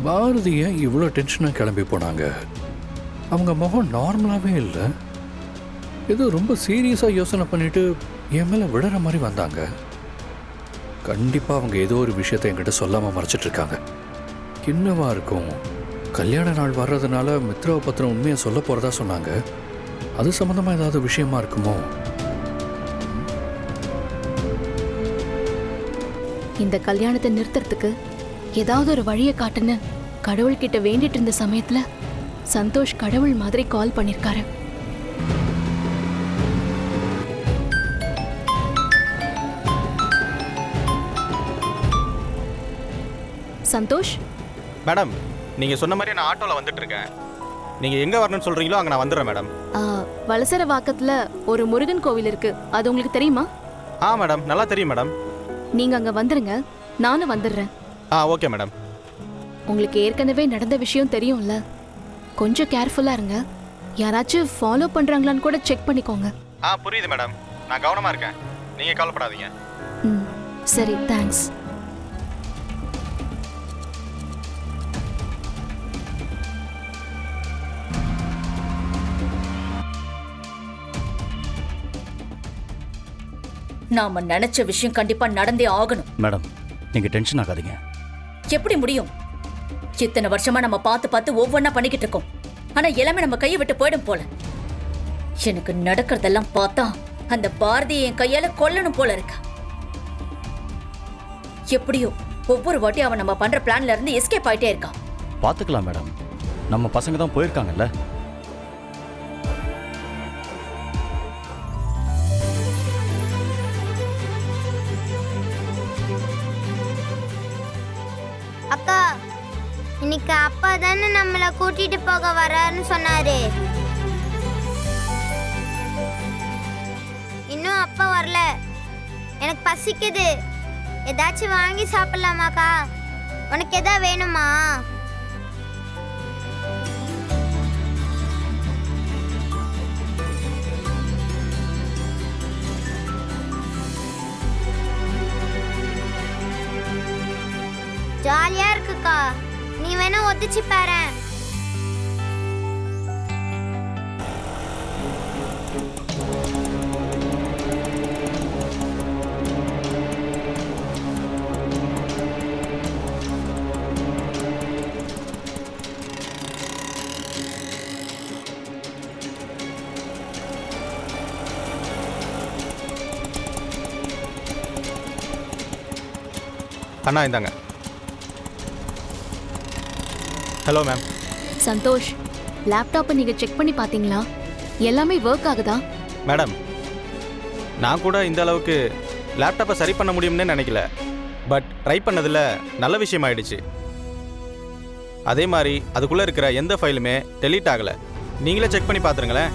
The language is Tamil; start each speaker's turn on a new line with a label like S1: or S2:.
S1: பாரதி ஏன் இவ்வளோ டென்ஷனாக கிளம்பி போனாங்க? அவங்க முகம் நார்மலாகவே இல்லை. ஏதோ ரொம்ப சீரியஸாக யோசனை பண்ணிட்டு என் மேலே விடுற மாதிரி வந்தாங்க. கண்டிப்பாக அவங்க ஏதோ ஒரு விஷயத்தை என்கிட்ட சொல்லாமல் மறைச்சிட்டு இருக்காங்க. என்னவா இருக்கும்? கல்யாண நாள் வர்றதுனால மித்ராவை பத்திரம் உண்மையை சொல்ல போகிறதா சொன்னாங்க. அது சம்மந்தமாக ஏதாவது விஷயமா இருக்குமோ?
S2: இந்த கல்யாணத்தை நிறுத்துறதுக்கு ஏதாவது ஒரு வழியை காட்டுன்னு கடவுள்கிட்ட வேண்டிட்டு இருந்த சமயத்துல சந்தோஷ் கடவுள் மாதிரி கால் பண்ணிருக்காரு. சந்தோஷ்
S3: மேடம், நீங்க சொன்ன மாதிரி நான் ஆட்டோல வந்துட்டு இருக்கேன். நீங்க எங்க வரணும்னு சொல்றீங்களோ அங்க நான் வந்துடுறேன் மேடம்.
S2: வலசர வாக்கத்துல ஒரு முருகன் கோவில் இருக்கு, அது உங்களுக்கு தெரியுமா?
S3: மேடம், நல்லா தெரியும் மேடம்.
S2: நீங்க அங்க வந்துருங்க, நானும் வந்துடுறேன்.
S3: Okay madam.
S2: உங்களுக்கு ஏற்கனவே நடந்த விஷயம் தெரியும்ல, கொஞ்சம் கேர்ஃபுல்லா இருங்க. யாராச்சும் ஃபாலோ பண்றாங்களான்னு கூட செக் பண்ணிக்கோங்க.
S3: புரியுது மேடம், நான் கவனமா இருக்கேன், நீங்க கவலைப்படாதீங்க.
S2: சரி, தேங்க்ஸ்.
S4: நாம நினைச்ச விஷயம் கண்டிப்பா நடந்தே ஆகணும்.
S5: மேடம், நீங்க டென்ஷன் ஆகாதீங்க.
S4: எப்படி முடியும்? இத்தனை வருஷமா நம்ம பார்த்து ஒவ்வொன்னா பண்ணிக்கிட்டு இருக்கோம். ஆனா எல்லாமே நம்ம கையை விட்டு போயிடும் போல. எனக்கு நடக்கிறதெல்லாம் பார்த்தா அந்த பாரதியை என் கையால கொல்லணும் போல இருக்கு. எப்படியோ ஒவ்வொரு வாட்டி அவன் நம்ம பண்ற பிளான்ல இருந்து எஸ்கேப் ஆயிட்டே இருக்கான்.
S5: பாத்துக்கலாம் மேடம், நம்ம பசங்க தான் போயிருக்காங்கல்ல.
S6: அக்கா, இன்னைக்கு அப்பா தானே நம்மளை கூட்டிட்டு போக வராருன்னு சொன்னாரு. இன்னும் அப்பா வரல. எனக்கு பசிக்குது, ஏதாச்சும் வாங்கி சாப்பிடலாமாக்கா? உனக்கு எதா வேணுமா? ஜாலியா இருக்குக்கா, நீ வேணா ஒத்திச்சு பாரு.
S3: அண்ணா இந்தாங்க. Hello ma'am.
S2: சந்தோஷ், லேப்டாப்பை நீங்க செக் பண்ணி பாத்தீங்களா? எல்லாமே ஒர்க் ஆகுதா?
S3: மேடம், நான் கூட இந்த அளவுக்கு லேப்டாப்பை சரி பண்ண முடியும்னே நினைக்கல. பட் ட்ரை பண்ணதில் நல்ல விஷயம் ஆயிடுச்சு. அதே மாதிரி அதுக்குள்ளே இருக்கிற எந்த ஃபைலுமே டெலீட் ஆகலை. நீங்களே செக் பண்ணி பார்த்துருங்களேன்.